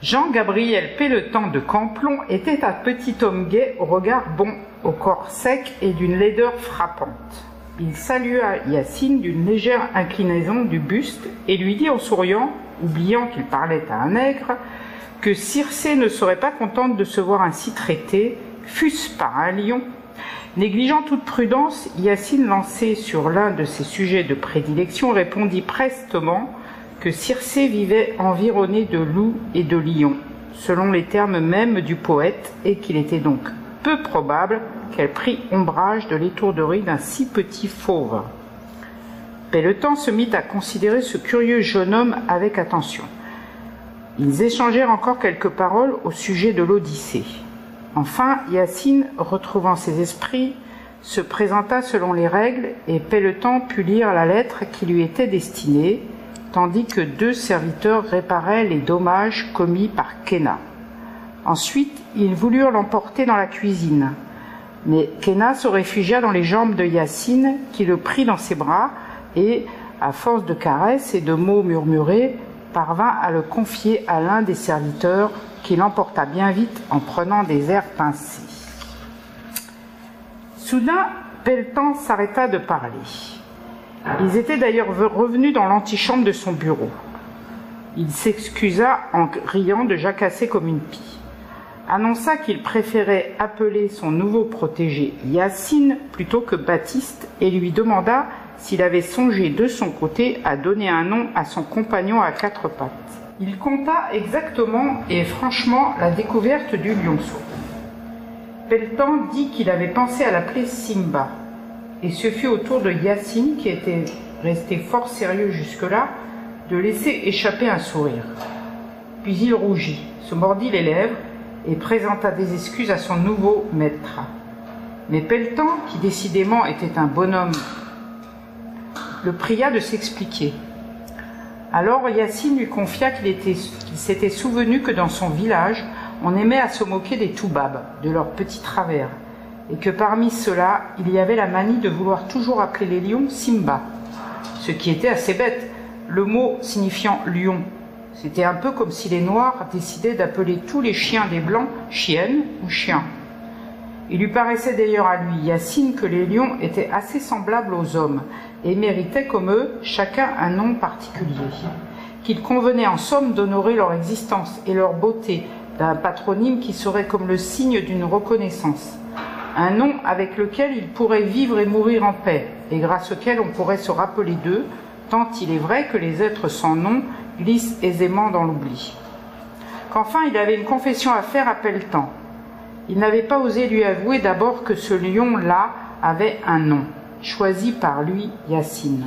Jean-Gabriel Pelletan de Camplon était un petit homme gai au regard bon, au corps sec et d'une laideur frappante. Il salua Yacine d'une légère inclinaison du buste et lui dit en souriant, oubliant qu'il parlait à un nègre, que Circé ne serait pas contente de se voir ainsi traité, fût-ce par un lion. Négligeant toute prudence, Yacine, lancé sur l'un de ses sujets de prédilection, répondit prestement que Circé vivait environnée de loups et de lions, selon les termes mêmes du poète, et qu'il était donc peu probable qu'elle prît ombrage de l'étourderie d'un si petit fauve. Pelletan se mit à considérer ce curieux jeune homme avec attention. Ils échangèrent encore quelques paroles au sujet de l'Odyssée. Enfin, Yacine, retrouvant ses esprits, se présenta selon les règles et Pelletan put lire la lettre qui lui était destinée, tandis que 2 serviteurs réparaient les dommages commis par Kenna. Ensuite, ils voulurent l'emporter dans la cuisine, mais Kenna se réfugia dans les jambes de Yacine, qui le prit dans ses bras et, à force de caresses et de mots murmurés, parvint à le confier à l'un des serviteurs, qui l'emporta bien vite en prenant des airs pincés. Soudain, Pelletan s'arrêta de parler. Ils étaient d'ailleurs revenus dans l'antichambre de son bureau. Il s'excusa en riant de jacasser comme une pie, annonça qu'il préférait appeler son nouveau protégé Yacine plutôt que Baptiste et lui demanda s'il avait songé de son côté à donner un nom à son compagnon à 4 pattes. Il conta exactement et franchement la découverte du lionceau. Pelletan dit qu'il avait pensé à l'appeler Simba, et ce fut au tour de Yacine, qui était resté fort sérieux jusque-là, de laisser échapper un sourire. Puis il rougit, se mordit les lèvres et présenta des excuses à son nouveau maître. Mais Pelletan, qui décidément était un bonhomme, le pria de s'expliquer. Alors Yacine lui confia qu'il s'était souvenu que dans son village, on aimait à se moquer des toubabs, de leurs petits travers, et que parmi ceux-là, il y avait la manie de vouloir toujours appeler les lions Simba, ce qui était assez bête, le mot signifiant lion. C'était un peu comme si les Noirs décidaient d'appeler tous les chiens des Blancs chiennes ou chiens. Il lui paraissait d'ailleurs à lui, Yacine, que les lions étaient assez semblables aux hommes et méritaient comme eux chacun un nom particulier, qu'il convenait en somme d'honorer leur existence et leur beauté d'un patronyme qui serait comme le signe d'une reconnaissance, un nom avec lequel ils pourraient vivre et mourir en paix, et grâce auquel on pourrait se rappeler d'eux, tant il est vrai que les êtres sans nom glissent aisément dans l'oubli. Qu'enfin il avait une confession à faire à Pelletan. Il n'avait pas osé lui avouer d'abord que ce lion-là avait un nom, choisi par lui, Yacine.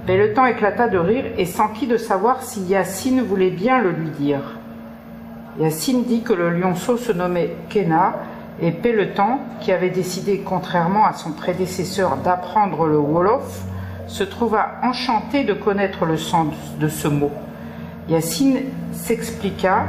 Pelletan éclata de rire et s'enquit de savoir si Yacine voulait bien le lui dire. Yacine dit que le lionceau se nommait Kenna, et Pelletan, qui avait décidé, contrairement à son prédécesseur, d'apprendre le Wolof, se trouva enchanté de connaître le sens de ce mot. Yacine s'expliqua,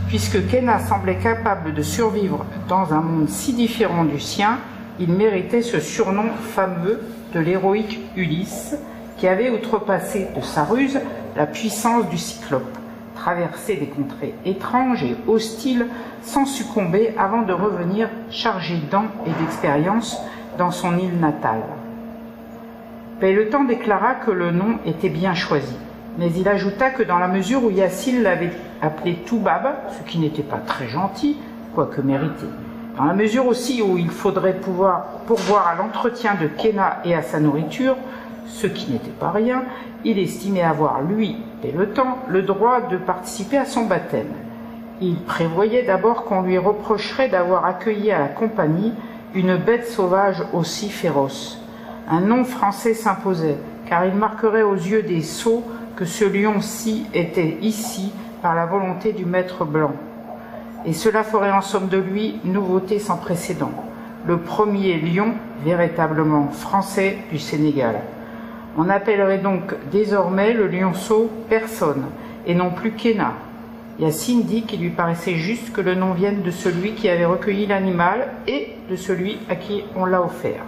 puisque Kenna semblait capable de survivre dans un monde si différent du sien, il méritait ce surnom fameux de l'héroïque Ulysse, qui avait outrepassé de sa ruse la puissance du cyclope, traversé des contrées étranges et hostiles sans succomber avant de revenir chargé d'ans et d'expérience dans son île natale. Pelletan déclara que le nom était bien choisi, mais il ajouta que dans la mesure où Yacine l'avait appelé Toubab, ce qui n'était pas très gentil, quoique mérité, dans la mesure aussi où il faudrait pouvoir pourvoir à l'entretien de Kenna et à sa nourriture, ce qui n'était pas rien, il estimait avoir, lui, Pelletan, le droit de participer à son baptême. Il prévoyait d'abord qu'on lui reprocherait d'avoir accueilli à la compagnie une bête sauvage aussi féroce. Un nom français s'imposait, car il marquerait aux yeux des sots que ce lion-ci était ici par la volonté du maître blanc. Et cela ferait en somme de lui une nouveauté sans précédent, le premier lion véritablement français du Sénégal. On appellerait donc désormais le lionceau Personne, et non plus Kéna. Yacine dit qu'il lui paraissait juste que le nom vienne de celui qui avait recueilli l'animal et de celui à qui on l'a offert.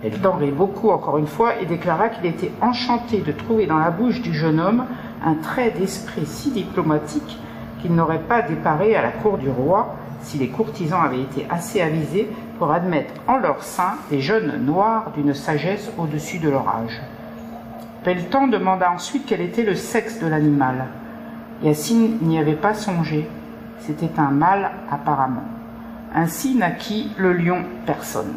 Pelletan rit beaucoup encore une fois et déclara qu'il était enchanté de trouver dans la bouche du jeune homme un trait d'esprit si diplomatique qu'il n'aurait pas déparé à la cour du roi si les courtisans avaient été assez avisés pour admettre en leur sein des jeunes noirs d'une sagesse au-dessus de leur âge. Pelletan demanda ensuite quel était le sexe de l'animal. Yacine n'y avait pas songé. C'était un mâle apparemment. Ainsi naquit le lion Personne.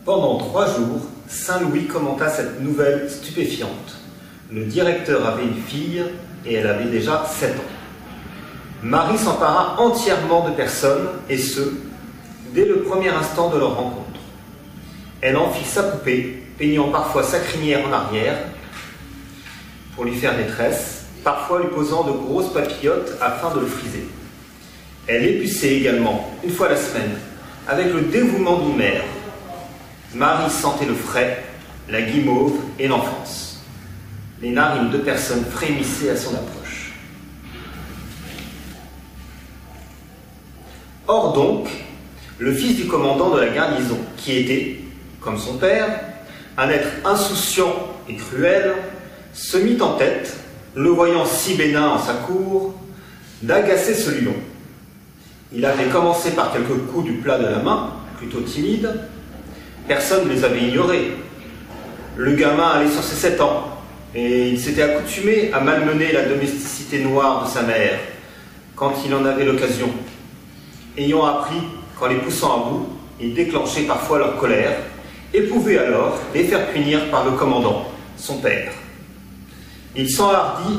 Pendant 3 jours, Saint-Louis commenta cette nouvelle stupéfiante. Le directeur avait une fille et elle avait déjà 7 ans. Marie s'empara entièrement de Personne, et ce, dès le premier instant de leur rencontre. Elle en fit sa poupée, peignant parfois sa crinière en arrière pour lui faire maîtresse, parfois lui posant de grosses papillotes afin de le friser. Elle épuçait également, une fois la semaine, avec le dévouement d'une mère. Marie sentait le frais, la guimauve et l'enfance. Les narines de Personne frémissaient à son approche. Or donc, le fils du commandant de la garnison, qui était, comme son père, un être insouciant et cruel, se mit en tête, le voyant si bénin en sa cour, d'agacer ce lion. Il avait commencé par quelques coups du plat de la main, plutôt timide. Personne ne les avait ignorés. Le gamin allait sur ses 7 ans, et il s'était accoutumé à malmener la domesticité noire de sa mère, quand il en avait l'occasion. Ayant appris qu'en les poussant à bout, ils déclenchaient parfois leur colère, et pouvaient alors les faire punir par le commandant, son père. Il s'enhardit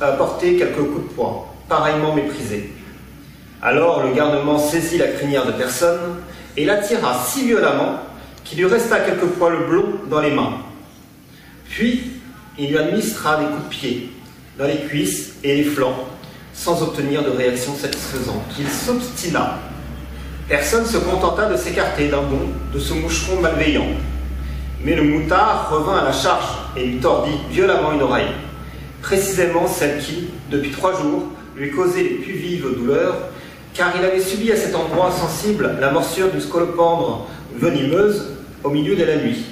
à porter quelques coups de poing, pareillement méprisés. Alors le garnement saisit la crinière de Personne et la tira si violemment qu'il lui resta quelques poils blonds dans les mains. Puis il lui administra des coups de pied dans les cuisses et les flancs, sans obtenir de réaction satisfaisante. Il s'obstina. Personne se contenta de s'écarter d'un bond de ce moucheron malveillant. Mais le moutard revint à la charge et lui tordit violemment une oreille, précisément celle qui, depuis 3 jours, lui causait les plus vives douleurs, car il avait subi à cet endroit sensible la morsure d'une scolopendre venimeuse au milieu de la nuit.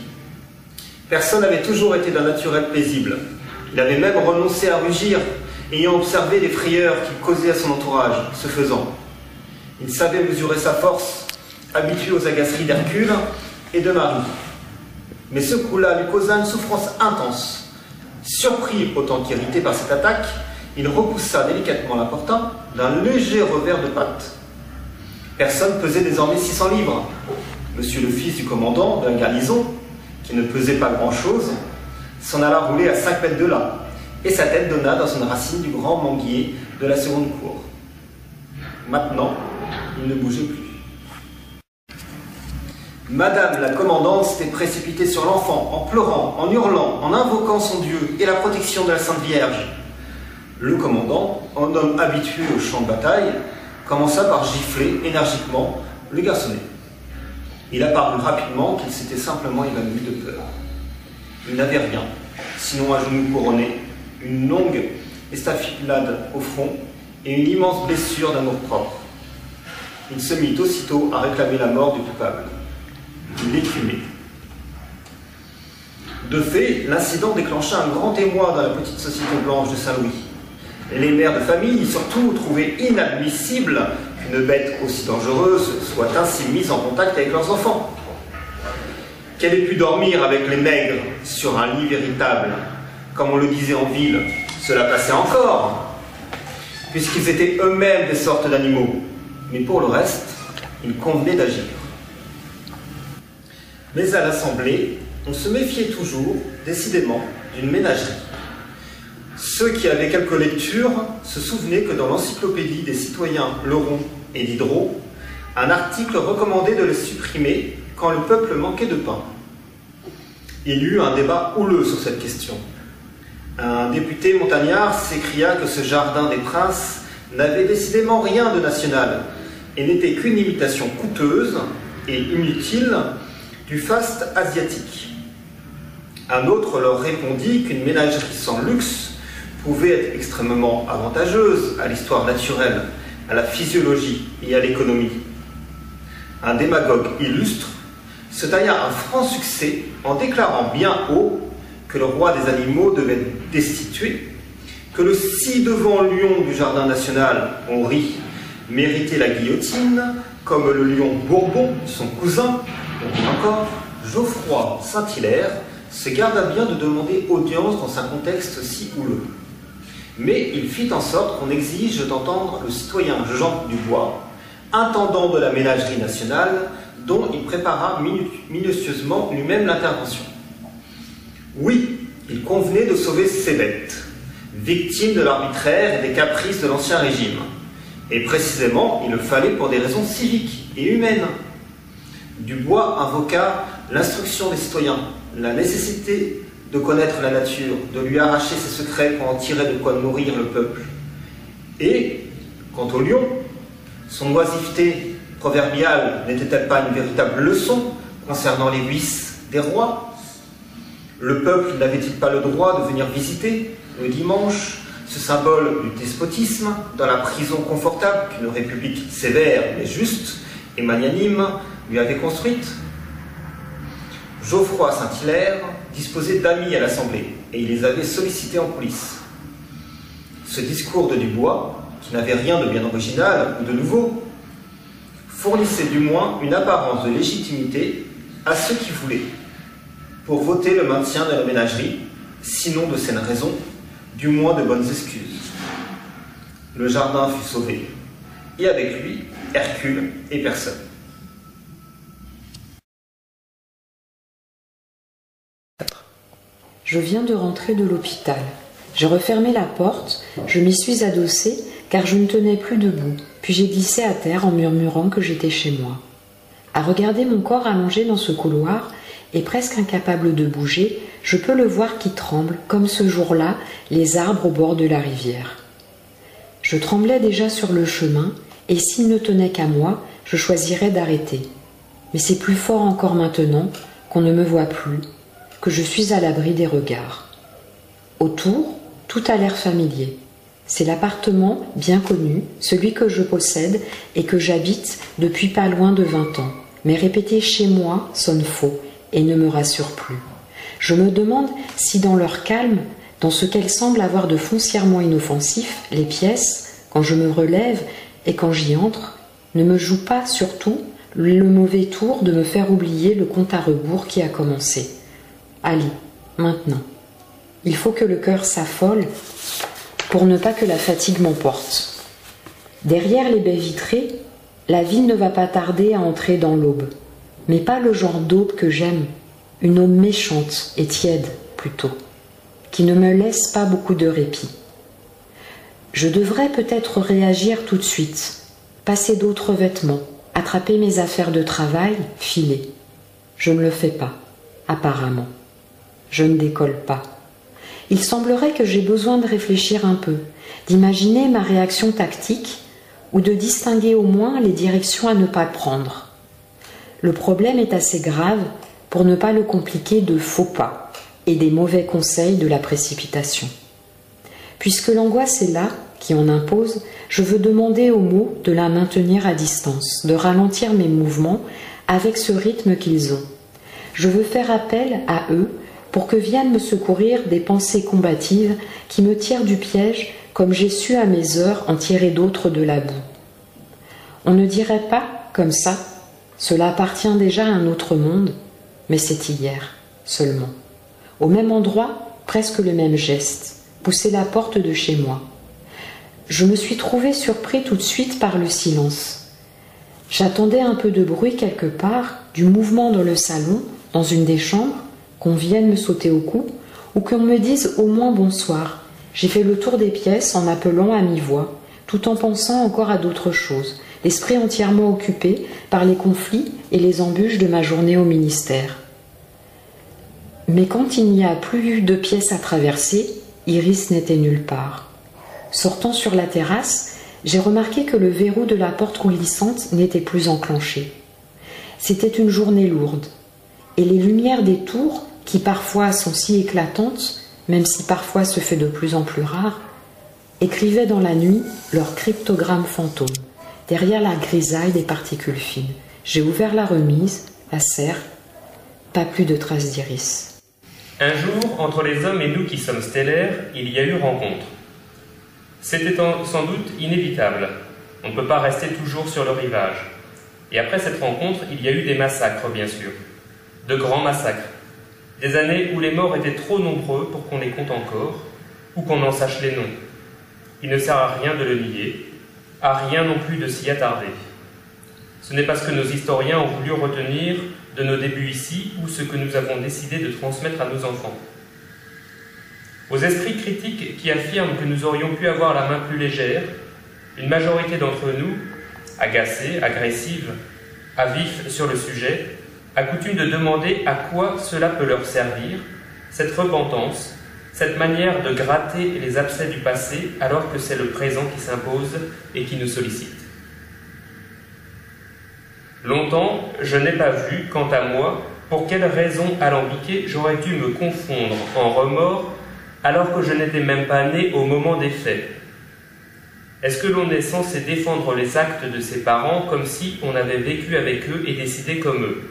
Personne n'avait toujours été d'un naturel paisible. Il avait même renoncé à rugir, ayant observé les frayeurs qu'il causait à son entourage, ce faisant. Il savait mesurer sa force, habitué aux agaceries d'Hercule et de Marie. Mais ce coup-là lui causa une souffrance intense. Surpris autant qu'irrité par cette attaque, il repoussa délicatement l'importun d'un léger revers de patte. Personne pesait désormais 600 livres. Monsieur le fils du commandant de la garnison, qui ne pesait pas grand-chose, s'en alla rouler à 5 mètres de là, et sa tête donna dans une racine du grand manguier de la seconde cour. Maintenant, il ne bougeait plus. Madame la commandante s'était précipitée sur l'enfant, en pleurant, en hurlant, en invoquant son Dieu et la protection de la Sainte Vierge. Le commandant, un homme habitué au champ de bataille, commença par gifler énergiquement le garçonnet. Il apparut rapidement qu'il s'était simplement évanoui de peur. Il n'avait rien, sinon un genou couronné, une longue estafilade au front et une immense blessure d'amour-propre. Il se mit aussitôt à réclamer la mort du coupable. Il écumait. De fait, l'incident déclencha un grand émoi dans la petite société blanche de Saint-Louis. Les mères de famille, surtout, trouvaient inadmissible qu'une bête aussi dangereuse soit ainsi mise en contact avec leurs enfants. Qu'elle ait pu dormir avec les nègres sur un lit véritable, comme on le disait en ville, cela passait encore, puisqu'ils étaient eux-mêmes des sortes d'animaux. Mais pour le reste, il convenait d'agir. Mais à l'Assemblée, on se méfiait toujours, décidément, d'une ménagerie. Ceux qui avaient quelques lectures se souvenaient que dans l'encyclopédie des citoyens Leron et Diderot, un article recommandait de les supprimer quand le peuple manquait de pain. Il y eut un débat houleux sur cette question. Un député montagnard s'écria que ce jardin des princes n'avait décidément rien de national et n'était qu'une imitation coûteuse et inutile du faste asiatique. Un autre leur répondit qu'une ménagerie sans luxe pouvait être extrêmement avantageuse à l'histoire naturelle, à la physiologie et à l'économie. Un démagogue illustre se tailla un franc succès en déclarant bien haut que le roi des animaux devait être destitué, que le ci-devant lion du jardin national, Henri, méritait la guillotine, comme le lion Bourbon, son cousin, ou encore Geoffroy Saint-Hilaire, se garda bien de demander audience dans un contexte si houleux. Mais il fit en sorte qu'on exige d'entendre le citoyen Jean Dubois, intendant de la ménagerie nationale, dont il prépara minutieusement lui-même l'intervention. Oui, il convenait de sauver ces bêtes, victimes de l'arbitraire et des caprices de l'Ancien Régime. Et précisément, il le fallait pour des raisons civiques et humaines. Dubois invoqua l'instruction des citoyens, la nécessité de connaître la nature, de lui arracher ses secrets pour en tirer de quoi nourrir le peuple. Et, quant au lion, son oisiveté proverbiale n'était-elle pas une véritable leçon concernant les vices des rois? Le peuple n'avait-il pas le droit de venir visiter, le dimanche, ce symbole du despotisme, dans la prison confortable qu'une république sévère mais juste et magnanime lui avait construite? Geoffroy Saint-Hilaire disposait d'amis à l'Assemblée et il les avait sollicités en coulisses. Ce discours de Dubois, qui n'avait rien de bien original ou de nouveau, fournissait du moins une apparence de légitimité à ceux qui voulaient, pour voter le maintien de la ménagerie, sinon de saines raisons, du moins de bonnes excuses. Le jardin fut sauvé, et avec lui, Hercule et personne. Je viens de rentrer de l'hôpital. J'ai refermé la porte, je m'y suis adossée car je ne tenais plus debout, puis j'ai glissé à terre en murmurant que j'étais chez moi. À regarder mon corps allongé dans ce couloir, et presque incapable de bouger, je peux le voir qui tremble, comme ce jour-là, les arbres au bord de la rivière. Je tremblais déjà sur le chemin, et s'il ne tenait qu'à moi, je choisirais d'arrêter. Mais c'est plus fort encore maintenant qu'on ne me voit plus, que je suis à l'abri des regards. Autour, tout a l'air familier. C'est l'appartement bien connu, celui que je possède et que j'habite depuis pas loin de 20 ans. Mais répéter chez moi sonne faux et ne me rassure plus. Je me demande si dans leur calme, dans ce qu'elles semblent avoir de foncièrement inoffensif, les pièces, quand je me relève et quand j'y entre, ne me jouent pas surtout le mauvais tour de me faire oublier le compte à rebours qui a commencé. Allez, maintenant. Il faut que le cœur s'affole pour ne pas que la fatigue m'emporte. Derrière les baies vitrées, la ville ne va pas tarder à entrer dans l'aube. Mais pas le genre d'aube que j'aime, une aube méchante et tiède plutôt, qui ne me laisse pas beaucoup de répit. Je devrais peut-être réagir tout de suite, passer d'autres vêtements, attraper mes affaires de travail, filer. Je ne le fais pas, apparemment. Je ne décolle pas. Il semblerait que j'ai besoin de réfléchir un peu, d'imaginer ma réaction tactique ou de distinguer au moins les directions à ne pas prendre. Le problème est assez grave pour ne pas le compliquer de faux pas et des mauvais conseils de la précipitation. Puisque l'angoisse est là, qui en impose, je veux demander aux mots de la maintenir à distance, de ralentir mes mouvements avec ce rythme qu'ils ont. Je veux faire appel à eux pour que viennent me secourir des pensées combatives qui me tirent du piège comme j'ai su à mes heures en tirer d'autres de la boue. On ne dirait pas, comme ça, cela appartient déjà à un autre monde, mais c'est hier, seulement. Au même endroit, presque le même geste, pousser la porte de chez moi. Je me suis trouvé surpris tout de suite par le silence. J'attendais un peu de bruit quelque part, du mouvement dans le salon, dans une des chambres, qu'on vienne me sauter au cou, ou qu'on me dise au moins bonsoir. J'ai fait le tour des pièces en appelant à mi-voix, tout en pensant encore à d'autres choses, l'esprit entièrement occupé par les conflits et les embûches de ma journée au ministère. Mais quand il n'y a plus eu de pièces à traverser, Iris n'était nulle part. Sortant sur la terrasse, j'ai remarqué que le verrou de la porte coulissante n'était plus enclenché. C'était une journée lourde, et les lumières des tours, qui parfois sont si éclatantes, même si parfois ce fait de plus en plus rare, écrivaient dans la nuit leur cryptogramme fantôme, derrière la grisaille des particules fines. J'ai ouvert la remise, la serre, pas plus de traces d'Iris. Un jour, entre les hommes et nous qui sommes stellaires, il y a eu rencontre. C'était sans doute inévitable. On ne peut pas rester toujours sur le rivage. Et après cette rencontre, il y a eu des massacres, bien sûr. De grands massacres. Des années où les morts étaient trop nombreux pour qu'on les compte encore, ou qu'on en sache les noms. Il ne sert à rien de le nier, à rien non plus de s'y attarder. Ce n'est pas ce que nos historiens ont voulu retenir de nos débuts ici, ou ce que nous avons décidé de transmettre à nos enfants. Aux esprits critiques qui affirment que nous aurions pu avoir la main plus légère, une majorité d'entre nous, agacée, agressive, à vif sur le sujet, a coutume de demander à quoi cela peut leur servir, cette repentance, cette manière de gratter les abcès du passé alors que c'est le présent qui s'impose et qui nous sollicite. Longtemps, je n'ai pas vu, quant à moi, pour quelle raison alambiquée j'aurais dû me confondre en remords alors que je n'étais même pas né au moment des faits. Est-ce que l'on est censé défendre les actes de ses parents comme si on avait vécu avec eux et décidé comme eux?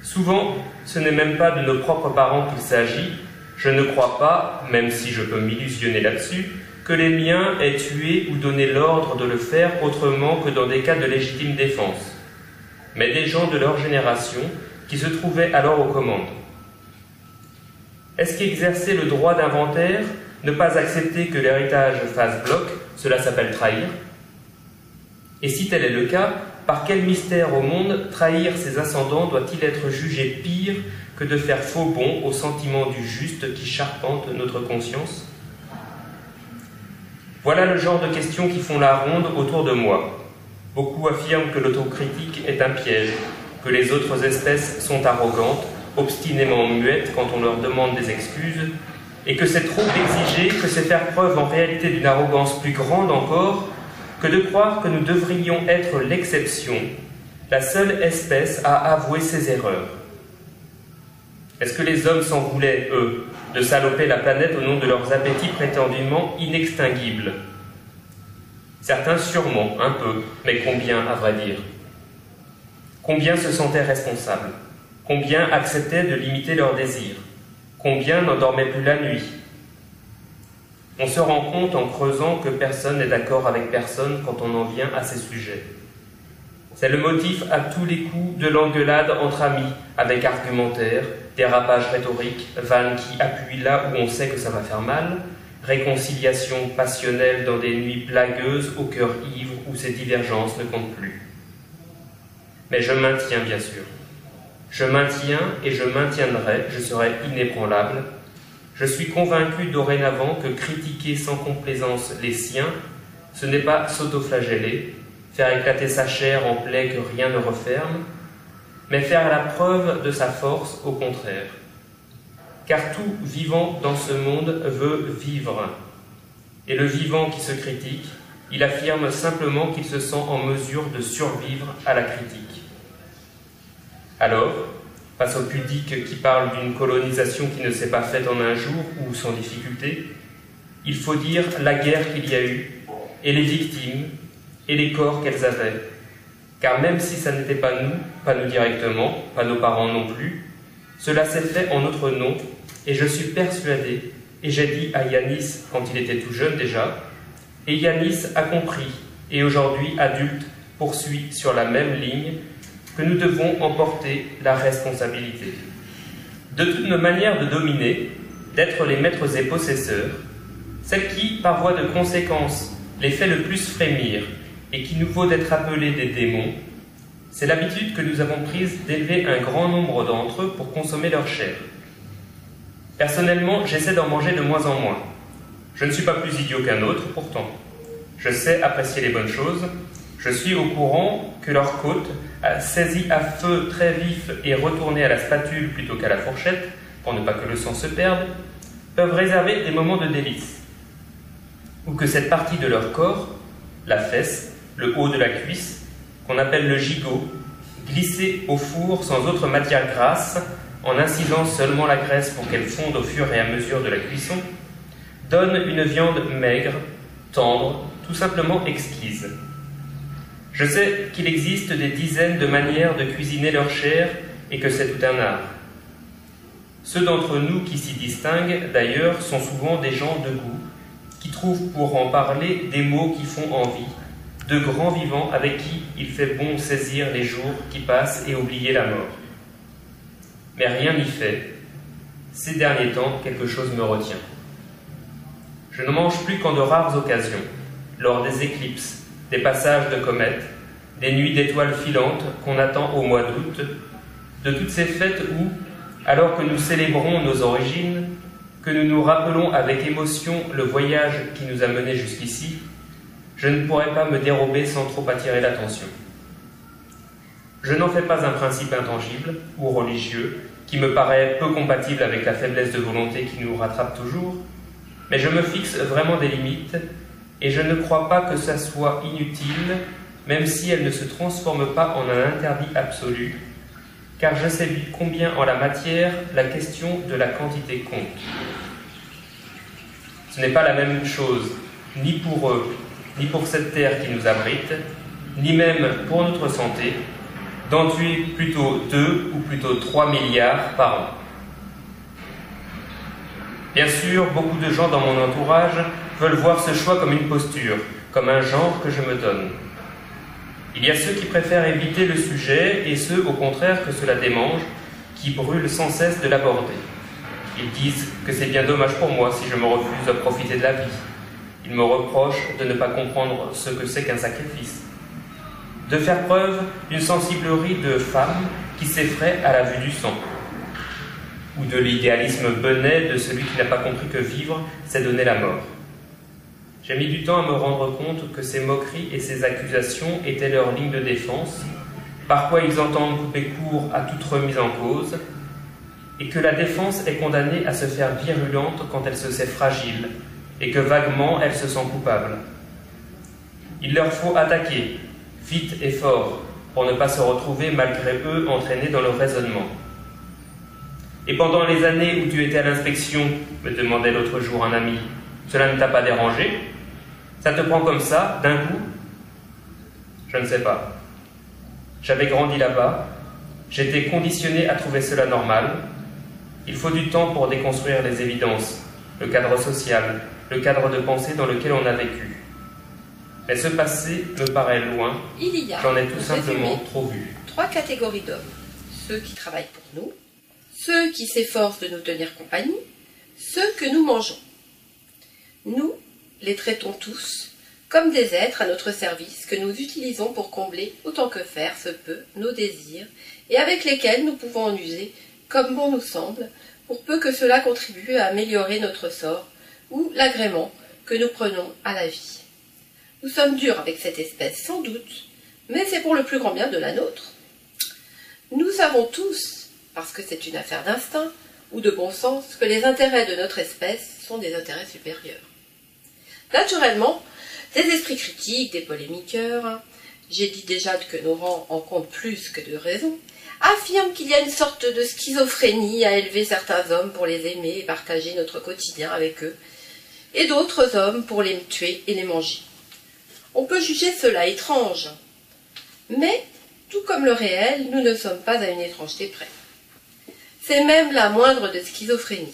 Souvent, ce n'est même pas de nos propres parents qu'il s'agit. Je ne crois pas, même si je peux m'illusionner là-dessus, que les miens aient tué ou donné l'ordre de le faire autrement que dans des cas de légitime défense, mais des gens de leur génération qui se trouvaient alors aux commandes. Est-ce qu'exercer le droit d'inventaire, ne pas accepter que l'héritage fasse bloc, cela s'appelle trahir? Et si tel est le cas, par quel mystère au monde trahir ses ascendants doit-il être jugé pire que de faire faux bond au sentiment du juste qui charpente notre conscience? Voilà le genre de questions qui font la ronde autour de moi. Beaucoup affirment que l'autocritique est un piège, que les autres espèces sont arrogantes, obstinément muettes quand on leur demande des excuses, et que c'est trop d'exiger, que c'est faire preuve en réalité d'une arrogance plus grande encore, que de croire que nous devrions être l'exception, la seule espèce à avouer ses erreurs. Est-ce que les hommes s'en voulaient, eux, de saloper la planète au nom de leurs appétits prétendument inextinguibles? Certains sûrement, un peu, mais combien à vrai dire? Combien se sentaient responsables? Combien acceptaient de limiter leurs désirs? Combien n'en dormaient plus la nuit? On se rend compte en creusant que personne n'est d'accord avec personne quand on en vient à ces sujets. C'est le motif à tous les coups de l'engueulade entre amis, avec argumentaire, dérapage rhétorique, vannes qui appuient là où on sait que ça va faire mal, réconciliation passionnelle dans des nuits blagueuses au cœur ivre où ces divergences ne comptent plus. Mais je maintiens, bien sûr. Je maintiens et je maintiendrai, je serai inébranlable. Je suis convaincu dorénavant que critiquer sans complaisance les siens, ce n'est pas s'autoflageller, faire éclater sa chair en plaie que rien ne referme, mais faire la preuve de sa force au contraire. Car tout vivant dans ce monde veut vivre. Et le vivant qui se critique, il affirme simplement qu'il se sent en mesure de survivre à la critique. Alors, face aux pudiques qui parlent d'une colonisation qui ne s'est pas faite en un jour ou sans difficulté, il faut dire la guerre qu'il y a eu, et les victimes, et les corps qu'elles avaient. Car même si ça n'était pas nous directement, pas nos parents non plus, cela s'est fait en notre nom, et je suis persuadé, et j'ai dit à Yanis quand il était tout jeune déjà, et Yanis a compris, et aujourd'hui adulte poursuit sur la même ligne, que nous devons emporter la responsabilité. De toutes nos manières de dominer, d'être les maîtres et possesseurs, celle qui, par voie de conséquence, les fait le plus frémir et qui nous vaut d'être appelés des démons, c'est l'habitude que nous avons prise d'élever un grand nombre d'entre eux pour consommer leur chair. Personnellement, j'essaie d'en manger de moins en moins. Je ne suis pas plus idiot qu'un autre, pourtant. Je sais apprécier les bonnes choses. Je suis au courant que leur côte, saisie à feu très vif et retournée à la spatule plutôt qu'à la fourchette, pour ne pas que le sang se perde, peuvent réserver des moments de délice. Ou que cette partie de leur corps, la fesse, le haut de la cuisse, qu'on appelle le gigot, glissée au four sans autre matière grasse, en incisant seulement la graisse pour qu'elle fonde au fur et à mesure de la cuisson, donne une viande maigre, tendre, tout simplement exquise. Je sais qu'il existe des dizaines de manières de cuisiner leur chair et que c'est tout un art. Ceux d'entre nous qui s'y distinguent, d'ailleurs, sont souvent des gens de goût, qui trouvent pour en parler des mots qui font envie, de grands vivants avec qui il fait bon saisir les jours qui passent et oublier la mort. Mais rien n'y fait. Ces derniers temps, quelque chose me retient. Je ne mange plus qu'en de rares occasions, lors des éclipses, des passages de comètes, des nuits d'étoiles filantes qu'on attend au mois d'août, de toutes ces fêtes où, alors que nous célébrons nos origines, que nous nous rappelons avec émotion le voyage qui nous a menés jusqu'ici, je ne pourrais pas me dérober sans trop attirer l'attention. Je n'en fais pas un principe intangible ou religieux qui me paraît peu compatible avec la faiblesse de volonté qui nous rattrape toujours, mais je me fixe vraiment des limites et je ne crois pas que ça soit inutile, même si elle ne se transforme pas en un interdit absolu, car je sais combien en la matière la question de la quantité compte. Ce n'est pas la même chose, ni pour eux, ni pour cette terre qui nous abrite, ni même pour notre santé, d'en tuer plutôt 2 ou plutôt 3 milliards par an. Bien sûr, beaucoup de gens dans mon entourage veulent voir ce choix comme une posture, comme un genre que je me donne. Il y a ceux qui préfèrent éviter le sujet et ceux, au contraire, que cela démange, qui brûlent sans cesse de l'aborder. Ils disent que c'est bien dommage pour moi si je me refuse à profiter de la vie. Ils me reprochent de ne pas comprendre ce que c'est qu'un sacrifice, de faire preuve d'une sensiblerie de femme qui s'effraie à la vue du sang, ou de l'idéalisme benet de celui qui n'a pas compris que vivre, c'est donner la mort. J'ai mis du temps à me rendre compte que ces moqueries et ces accusations étaient leur ligne de défense, par quoi ils entendent couper court à toute remise en cause, et que la défense est condamnée à se faire virulente quand elle se sait fragile, et que vaguement elle se sent coupable. Il leur faut attaquer, vite et fort, pour ne pas se retrouver malgré eux entraînés dans le raisonnement. Et pendant les années où tu étais à l'inspection, me demandait l'autre jour un ami, cela ne t'a pas dérangé? Ça te prend comme ça, d'un coup? Je ne sais pas. J'avais grandi là-bas, j'étais conditionné à trouver cela normal. Il faut du temps pour déconstruire les évidences, le cadre social, le cadre de pensée dans lequel on a vécu. Mais ce passé me paraît loin, j'en ai tout simplement trop vu. 3 catégories d'hommes. Ceux qui travaillent pour nous, ceux qui s'efforcent de nous tenir compagnie, ceux que nous mangeons. Nous les traitons tous comme des êtres à notre service que nous utilisons pour combler autant que faire se peut nos désirs et avec lesquels nous pouvons en user comme bon nous semble, pour peu que cela contribue à améliorer notre sort ou l'agrément que nous prenons à la vie. Nous sommes durs avec cette espèce, sans doute, mais c'est pour le plus grand bien de la nôtre. Nous savons tous, parce que c'est une affaire d'instinct ou de bon sens, que les intérêts de notre espèce sont des intérêts supérieurs. Naturellement, des esprits critiques, des polémiqueurs, j'ai dit déjà que nos rangs en comptent plus que de raison, affirment qu'il y a une sorte de schizophrénie à élever certains hommes pour les aimer et partager notre quotidien avec eux, et d'autres hommes pour les tuer et les manger. On peut juger cela étrange, mais, tout comme le réel, nous ne sommes pas à une étrangeté près. C'est même la moindre de schizophrénie,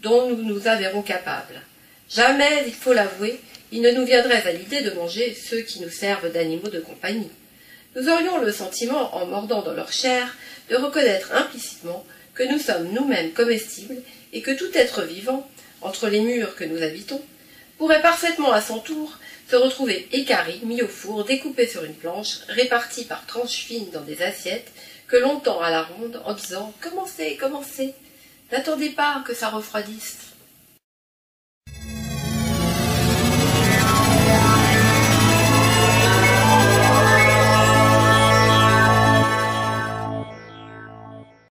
dont nous nous avérons capables. Jamais, il faut l'avouer, il ne nous viendrait à l'idée de manger ceux qui nous servent d'animaux de compagnie. Nous aurions le sentiment, en mordant dans leur chair, de reconnaître implicitement que nous sommes nous-mêmes comestibles et que tout être vivant, entre les murs que nous habitons, pourrait parfaitement à son tour se retrouver équarri, mis au four, découpé sur une planche, réparti par tranches fines dans des assiettes, que l'on tend à la ronde en disant « Commencez, commencez !» N'attendez pas que ça refroidisse.